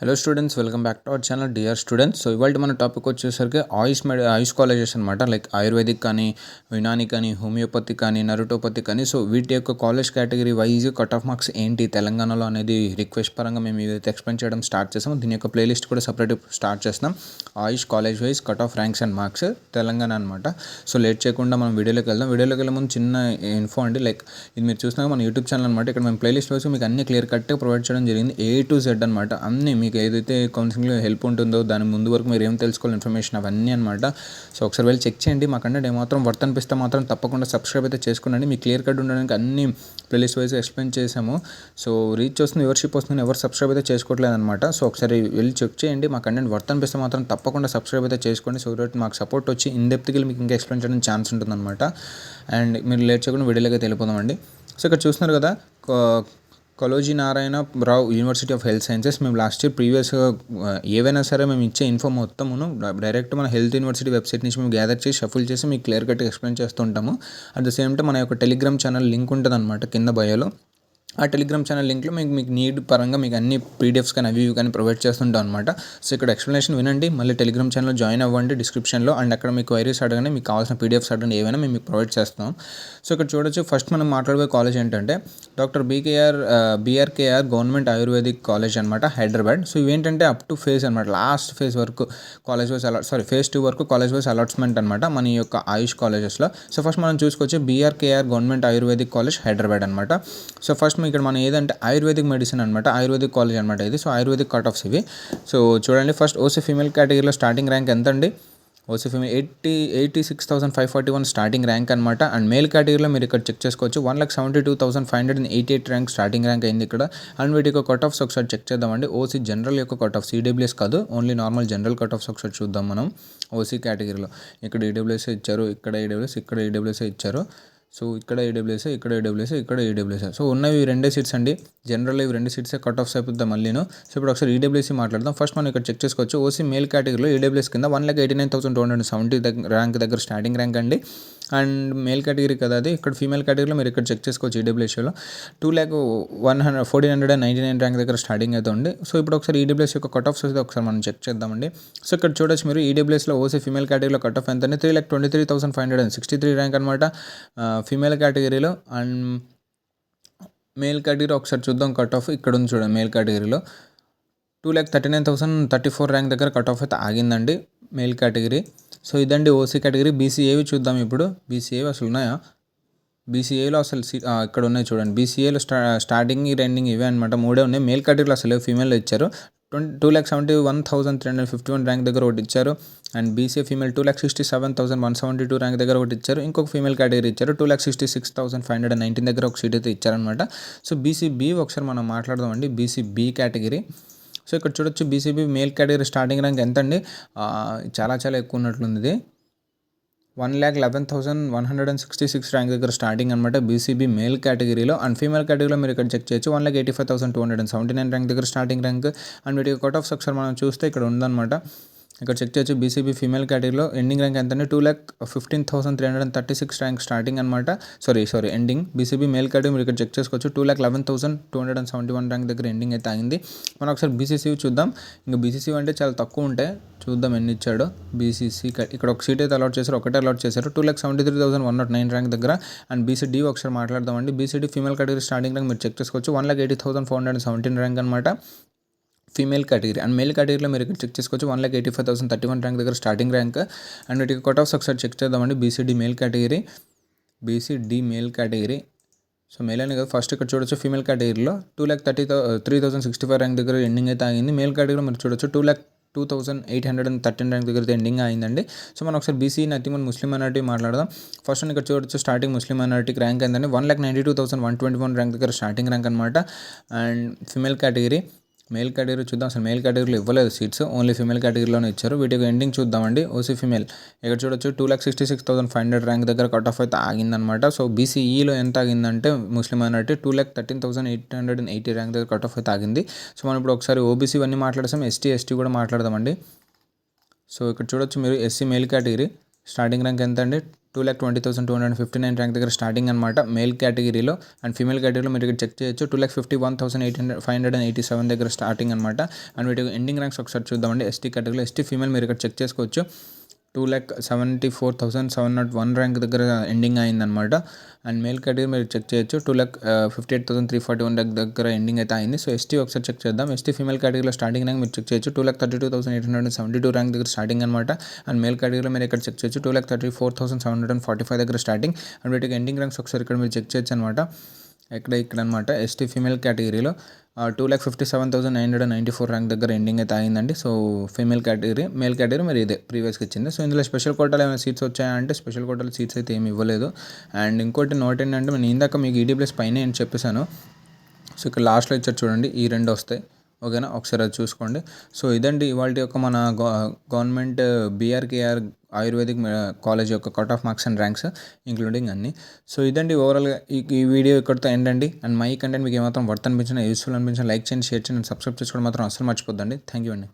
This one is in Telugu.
Hello students, welcome back to our channel dear students. So ఇవాళ మన టాపిక్ వచ్చేసరికి ఆయుష్ కాలేజెస్ అనమాట. లైక్ ఆయుర్వేదిక్ కానీ, యునాని కానీ, హోమియోపతి కానీ, నరుటోపతి కానీ. సో వీటి యొక్క college category wise cut of marks ఏంటి తెలంగాణలో అనేది రిక్వెస్ట్ పరంగా మేము ఇదైతే ఎక్స్ప్లెయిన్ చేయడం స్టార్ట్ చేస్తాం. దీని యొక్క ప్లేలిస్ట్ కూడా సపరేట్ స్టార్ట్ చేస్తాం. Ayush college wise cut off ranks and marks Telangana అనమాట. సో లేట్ చేయకుండా మనం వీడియోలోకి వెళ్దాం. వీడియోలోకి వెళ్ళే ముందు చిన్న ఇన్ఫో అండి. లైక్ ఇది మీరు చూసినా మన యూట్యూబ్ ఛానల్ అనమాట. ఇక్కడ మేము ప్లేలిస్ట్ వైజ్ మీకు అన్ని క్లియర్ కట్గా ప్రొవైడ్ చేయడం జరిగింది. A to Z అనమాట. అన్నీ మీకు ఏదైతే కౌన్సిలింగ్లో హెల్ప్ ఉంటుందో దాని ముందు వరకు మీరు ఏం తెలుసుకోవాలి ఇన్ఫర్మేషన్ అవన్నీ అనమాట. సో ఒకసారి వెళ్ళి చెక్ చేయండి. మా కంటెంట్ ఏమాత్రం వర్త్ అనిపిస్తే మాత్రం తప్పకుండా సబ్స్క్రైబ్ అయితే చేసుకునండి. మీకు క్లియర్ కట్ ఉండడానికి అన్ని ప్లేలిస్ట్ వైజ్ ఎక్స్ప్లెయిన్ చేసాము. సో రీచ్ వస్తుంది, వ్యూవర్షిప్ వస్తుంది, ఎవరు సబ్స్క్రైబ్ అయితే చేసుకోవట్లేదు అనమాట. సో ఒకసారి వెళ్ళి చెక్ చేయండి. మా కంటెంట్ వర్త్ అనిపిస్తే మాత్రం తప్పకుండా సబ్స్క్రైబ్ అయితే చేసుకోండి. సో దట్ మాకు సపోర్ట్ వచ్చి ఇన్ డెప్త్కి మీకు ఇంకా ఎక్స్ప్లెయిన్ చేయడానికి ఛాన్స్ ఉంటుందన్నమాట. అండ్ మీరు లేట్ చేయకుండా వీడియోలోకి వెళ్ళిపోదామండి. సో ఇక్కడ చూస్తున్నారు కదా, Kaloji Narayana Rao university of health sciences. మేము లాస్ట్ ఇయర్ ప్రీవియస్గా ఏవైనా సరే మేము ఇచ్చే ఇన్ఫో మొత్తమును డైరెక్ట్ మన హెల్త్ యూనివర్సిటీ వెబ్సైట్ నుంచి మేము గ్యాదర్ చేసి షఫుల్ చేసి మీకు క్లియర్ కట్గా ఎక్స్ప్లెయిన్ చేస్తుంటాము. అట్ ద సేమ్ టైం మన యొక్క టెలిగ్రామ్ ఛానల్ లింక్ ఉంటుంది అనమాట కింద బయోలో. ఆ టెలిగ్రామ్ ఛానల్ లింక్లో మీకు నీడ్ పరంగా మీకు అన్ని పీడిఎఫ్స్ కానీ అవి కానీ ప్రొవైడ్ చేస్తుంటాం అనమాట. సో ఇక్కడ ఎక్స్ప్లెనేషన్ వినండి, మళ్ళీ టెలిగ్రామ్ ఛానల్లో జాయిన్ అవ్వండి డిస్క్రిప్షన్లో. అండ్ అక్కడ మీకు క్వైరీస్ అడగండి, మీకు కావాల్సిన పీడిఎఫ్స్ అడగండి, ఏవైనా మేము మీకు ప్రొవైడ్ చేస్తాం. సో ఇక్కడ చూడొచ్చు, ఫస్ట్ మనం మాట్లాడే కాలేజ్ ఏంటంటే డాక్టర్ బిఆర్కేఆర్ గవర్నమెంట్ ఆయుర్వేదిక్ కాలేజ్ అనమాట, హైదరాబాద్. సో ఇవేంటంటే అప్ టు ఫేజ్ అనమాట, లాస్ట్ ఫేజ్ వరకు కాలేజ్ వైజ్ ఫేజ్ 2 వరకు కాలేజ్ వైజ్ అలాట్మెంట్ అనమాట మన యొక్క ఆయుష్ కాలేజెస్లో. సో ఫస్ట్ మనం చూసుకోవచ్చు బిఆర్కేఆర్ గవర్నమెంట్ ఆయుర్వేదిక్ కాలేజ్ హైదరాబాద్ అనమాట. సో ఫస్ట్ ఇక్కడ మనం ఏదంటే ఆయుర్వేదిక్ మెడిసిన్ అనమాట, ఆయుర్వేదిక్ కాలేజ్ అనమాట ఇది. సో ఆయుర్వేదిక్ కట్ ఆఫ్స్ ఇవి. సో చూడండి, ఫస్ట్ ఓసీ ఫీమేల్ కేటగిరీలో స్టార్టింగ్ ర్యాంక్ ఎంత అండి? ఓసీ ఫీమేల్ 86,541 స్టార్టింగ్ ర్యాంక్ అనమాట. అండ్ మేల్ కేటగిరీలో మీరు ఇక్కడ చెక్ చేసుకోవచ్చు, 1,72,588 ర్యాంక్ స్టార్టింగ్ ర్యాంక్ అయింది ఇక్కడ. అండ్ వీటి యొక్క కట్ ఆఫ్స్ ఒకసారి చెక్ చేద్దామండి. ఓసీ జనరల్ యొక్క కట్ ఆఫ్స్, ఈడబ్ల్యూఎస్ కాదు, only normal general cut offs ఒకసారి చూద్దాం మనం. ఓసీ కేటగిరీలో ఇక్కడ ఈడబ్ల్యూఎస్ ఇచ్చారు, ఇక్కడ ఈడబ్ల్యూఎస్, ఇక్కడ ఈడబ్ల్యూఎస్ ఇచ్చారు. సో ఇక్కడ ఈడబ్ల్యూఎస్, ఇక్కడ ఈడబ్ల్యూఎస్, ఇక్కడ ఈడబ్ల్యూఎస్. సో ఉన్నవి 2 సీట్స్ అండి. జనరల్ ఇవి 2 సీట్సే కట్ ఆఫ్స్ అయిపోద్దాం మళ్ళీను. సో ఇప్పుడు ఒకసారి ఈడబ్ల్యూఎస్ మాట్లాడదాం. ఫస్ట్ మనం ఇక్కడ చెక్ చేసుకోవచ్చు, ఓసీ మేల్ కేటగిరీలో ఈడబ్ల్యూఎస్ కింద 1,89,270 ర్యాంక్ దగ్గర స్టార్టింగ్ ర్యాంక్ అండి. అండ్ మేల్ కేటగిరీ కదా అది. ఇక్కడ ఫీమేల్ కేటగిరీలో మీరు ఇక్కడ చెక్ చేసుకోవచ్చు ఈడబ్ల్యూఎస్లో 2,149 ర్యాంక్ దగ్గర స్టార్టింగ్ అయితే ఉంది. సో ఇప్పుడు ఒకసారి ఈడబ్ల్యూఎస్ యొక్క కట్ ఆఫ్స్ అయితే ఒకసారి మనం చెక్ చేద్దామండి. సో ఇక్కడ చూడొచ్చు మీరు, ఈడబ్ల్యూఎస్లో ఓసీ ఫీమేల్ కేటగిరీలో కట్ ఆఫ్ ఎంత అంటే 3,23,563 ర్యాంక్ అనమాట ఫీమేల్ కేటగిరీలో. అండ్ మేల్ కేటగిరీ ఒకసారి చూద్దాం కట్ ఆఫ్. ఇక్కడ ఉంది చూడండి, మేల్ కేటగిరీలో 2,39,034 ర్యాంక్ దగ్గర కట్ ఆఫ్ అయితే ఆగిందండి మేల్ కేటగిరీ. సో ఇదండి ఓసీ కేటగిరీ. బీసీఏవి చూద్దాం ఇప్పుడు. బీసీఏవి అసలు ఉన్నాయా? బీసీఏలో అసలు ఇక్కడ ఉన్నాయి చూడండి. బీసీఏలో స్టార్టింగ్ ఎండింగ్ ఇవే అనమాట, 3 ఉన్నాయి. మేల్ కేటగిరీలో అసలు ఫీమేల్లో ఇచ్చారు. 2,71,351 ర్యాంక్ దగ్గర ఒకటి ఇచ్చారు. అండ్ బీసీఏ ఫీమేల్ 2,67,172 ర్యాంక్ దగ్గర ఒకటి ఇచ్చారు. ఇంకొక ఫీమేల్ కేటగిరీ ఇచ్చారు 2,66,519 దగ్గర ఒక సీట్ అయితే ఇచ్చారనమాట. సో బీసీబీ ఒకసారి మనం మాట్లాడదామండి. BCB category. సో ఇక్కడ చూడొచ్చు, BCB male category starting rank ఎంత అండి? చాలా ఎక్కువ ఉన్నట్లుంది ఇది. 1,11,166 ర్యాంక్ దగ్గర స్టార్టింగ్ అనమాట బీసీబీ మేల్ కేటగిరీలో. అండ్ ఫీమేల్ కేటగిరీలో మీరు ఇక్కడ చెక్ చేయొచ్చు, 1,85,279 ర్యాంక్ దగ్గర స్టార్టింగ్ ర్యాంక్. అండ్ వీటి కట్ ఆఫ్స్ ఒకసారి మనం చూస్తే ఇక్కడ ఉందన్నమాట. ఇక్కడ చెక్ చేయొచ్చు, బీసీబీ ఫీమేల్ కేటగిరీలో ఎండింగ్ ర్యాంక్ ఎంత అంటే 2,15,336 ర్యాంక్ స్టార్టింగ్ అనమాట. Sorry ending. BCB male category మీరు ఇక్కడ చెక్ చేసుకోవచ్చు, 2,11,271 ర్యాంక్ దగ్గర ఎండింగ్ అయితే అయింది. మనం ఒకసారి బీసీసీ చూద్దాం. ఇంకా బీసీసీ అంటే చాలా తక్కువ ఉంటాయి, చూద్దాం ఎన్ని ఇచ్చాడో. బీసీసీ ఇక్కడ ఒక సీట్ అయితే అలాట్ చేశారు, ఒకటే అలాట్ చేశారు, 2,73,109 ర్యాంక్ దగ్గర. అండ్ బీసీడీ ఒకసారి మాట్లాడదామండి. BCD female category starting rank మీరు చెక్ చేసుకోవచ్చు, 1,80,417 ర్యాంక్ అనమాట ఫీమేల్ కేటగిరీ. అండ్ మేల్ కేటగిరీలో మీరు ఇక్కడ చెక్ చేసుకోవచ్చు, 1,85,031 ర్యాంక్ దగ్గర స్టార్టింగ్ ర్యాంక్. అండ్ వీటికి కట్ ఆఫ్స్ ఒకసారి చెక్ చేద్దామండి. BCD male category. So male అని కదా, ఫస్ట్ ఇక్కడ చూడొచ్చు ఫీమేల్ కేటగిరీలో 2,33,065 ర్యాంక్ దగ్గర ఎండింగ్ అయితే అయింది. మేల్ కేటగిరీలో మీరు చూడొచ్చు 2,02,813 ర్యాంక్ దగ్గర ఎండింగ్ అయిందండి. సో మనం ఒకసారి బీసీ నథింగ్ ముస్లిం మైనారిటీ మాట్లాడదాం. ఫస్ట్ ఇక్కడ చూడొచ్చు, స్టార్టింగ్ ముస్లిం మైనారిటీకి ర్యాంక్ ఏంటంటే 1,92,121 ర్యాంక్ దగ్గర స్టార్టింగ్ ర్యాంక్ అనమాట. And female category. Male category చూద్దాం. అసలు మేల్ కేటగిరీలో ఇవ్వలేదు సీట్స్, ఓన్లీ ఫీమేల్ కేటగిరీలోనే ఇచ్చారు. వీటికి ఎండింగ్ చూద్దామండి. ఓసీ ఫీమేల్ ఇక్కడ చూడొచ్చు, 2,66,500 ర్యాంక్ దగ్గర కట్ ఆఫ్ అయితే ఆగిందనమాట. సో బీసీఈలో ఎంత ఆగిందంటే ముస్లిం మైనారిటీ 2,13,880 ర్యాంక్ దగ్గర కట్ ఆఫ్ అయితే ఆగింది. సో మనం ఇప్పుడు ఒకసారి ఓబీసీ ఇవన్నీ మాట్లాడతాం, ఎస్టీ కూడా మాట్లాడదామండి. సో ఇక్కడ చూడొచ్చు మీరు, SC male category starting rank ఎంత అండి? 2,20,259 ర్యాంక్ దగ్గర స్టార్టింగ్ అనమాట మేల్ కేటగిరీలో. అండ్ ఫీమేల్ కేటగిరీలో మీరు ఇక్కడ చెక్ చేయొచ్చు 2,51,587 దగ్గర స్టార్టింగ్ అనమాట. అండ్ వీటి ఎండింగ్ ర్యాంక్స్ ఒకసారి చూద్దామండి. ఎస్టీ కేటగిరీలో ఎస్టీ ఫీమేల్ మీరు ఇక్కడ చెక్ చేసుకోవచ్చు 2,74,701 ర్యాంక్ దగ్గర ఎండింగ్ అయిందనమాట. అండ్ మేల్ కేటగిరీ మీరు చెక్ చేయొచ్చు 2,58,341 దగ్గర ఎండింగ్ అయితే అయింది. సో ఎస్టీ ఒకసారి చెక్ చేద్దాం. ఎస్టీ ఫీమేల్ కేటగిరీలో స్టార్టింగ్ ర్యాంక్ మీరు చెక్ చేయొచ్చు 2,32,872 ర్యాంక్ దగ్గర స్టార్టింగ్ అనమాట. అండ్ మేల్ కేటగిరీలో మీరు ఇక్కడ చెక్ చేయొచ్చు 2,34,745 దగ్గర స్టార్టింగ్. అండ్ వీటికి ఎండింగ్ ర్యాంక్స్ ఒకసారి ఇక్కడ మీరు చెక్ చేయొచ్చు అనమాట. ఇక్కడ అనమాట ఎస్టీ ఫీమేల్ కేటగిరీలో 2,57,994 ర్యాంక్ దగ్గర ఎండింగ్ అయితే అయిందండి. So female category. Male category మరి ఇదే ప్రీవియస్గా ఇచ్చింది. సో ఇందులో స్పెషల్ కోటాలో ఏమైనా సీట్స్ వచ్చాయంటే స్పెషల్ కోటాలో సీట్స్ అయితే ఏమి ఇవ్వలేదు. అండ్ ఇంకోటి నోట్ ఏంటంటే నేను ఇందాక మీకు ఈడీ+ పైన నేను చెప్పేశాను. సో ఇక్కడ లాస్ట్లో ఇచ్చారు చూడండి, ఈ రెండు వస్తాయి. ఓకేనా, ఒకసారి అది చూసుకోండి. సో ఇదండి ఇవాళ యొక్క మన గవర్నమెంట్ బీఆర్కేఆర్ ఆయుర్వేదిక్ కాలేజ్ యొక్క cut off marks and ranks including అన్నీ. సో ఇదండి ఓవరాల్గా ఈ వీడియో ఇక్కడితో ఎండ్ అండి. అండ్ మై కంటెంట్ మీకు ఏమాత్రం వర్త్ అనిపించినా యూస్ఫుల్ అనిపించినా లైక్ చేయండి, షేర్ చేయండి, సబ్స్క్రైబ్ చేసుకోవడం మాత్రం అసలు మర్చిపోద్దండి. థ్యాంక్ యూ అండి.